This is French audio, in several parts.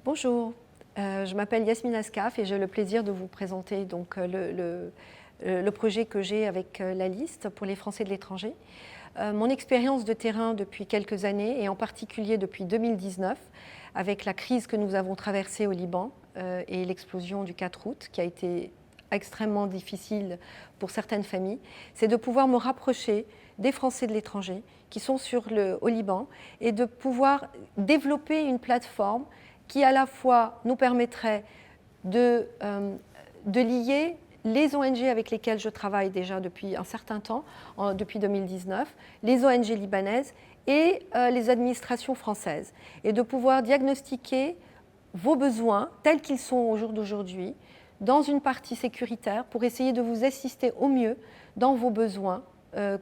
Bonjour, je m'appelle Yasmine Ascaf et j'ai le plaisir de vous présenter donc, le projet que j'ai avec la liste pour les Français de l'étranger. Mon expérience de terrain depuis quelques années et en particulier depuis 2019 avec la crise que nous avons traversée au Liban et l'explosion du 4 août qui a été extrêmement difficile pour certaines familles, c'est de pouvoir me rapprocher des Français de l'étranger qui sont au Liban et de pouvoir développer une plateforme qui à la fois nous permettrait de lier les ONG avec lesquelles je travaille déjà depuis un certain temps, depuis 2019, les ONG libanaises et les administrations françaises, et de pouvoir diagnostiquer vos besoins tels qu'ils sont au jour d'aujourd'hui, dans une partie sécuritaire, pour essayer de vous assister au mieux dans vos besoins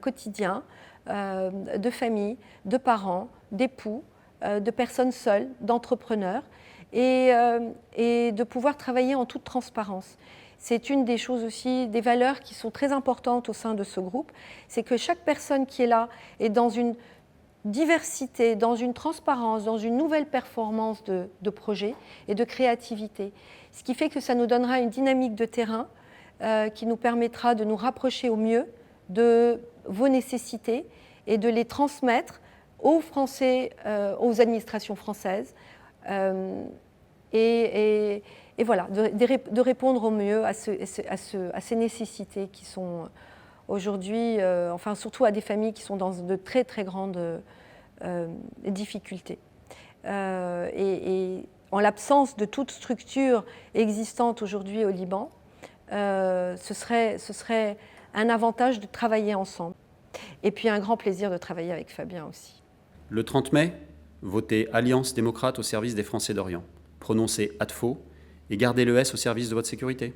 quotidiens de famille, de parents, d'époux, de personnes seules, d'entrepreneurs, et de pouvoir travailler en toute transparence. C'est une des choses aussi, des valeurs qui sont très importantes au sein de ce groupe, c'est que chaque personne qui est là est dans une diversité, dans une transparence, dans une nouvelle performance de projet et de créativité. Ce qui fait que ça nous donnera une dynamique de terrain qui nous permettra de nous rapprocher au mieux de vos nécessités et de les transmettre aux Français, aux administrations françaises, et voilà, de répondre au mieux à ces nécessités qui sont aujourd'hui, enfin surtout à des familles qui sont dans de très très grandes difficultés. Et en l'absence de toute structure existante aujourd'hui au Liban, ce serait un avantage de travailler ensemble. Et puis un grand plaisir de travailler avec Fabien aussi. Le 30 mai, votez Alliance démocrate au service des Français d'Orient. Prononcez ADFO et gardez le S au service de votre sécurité.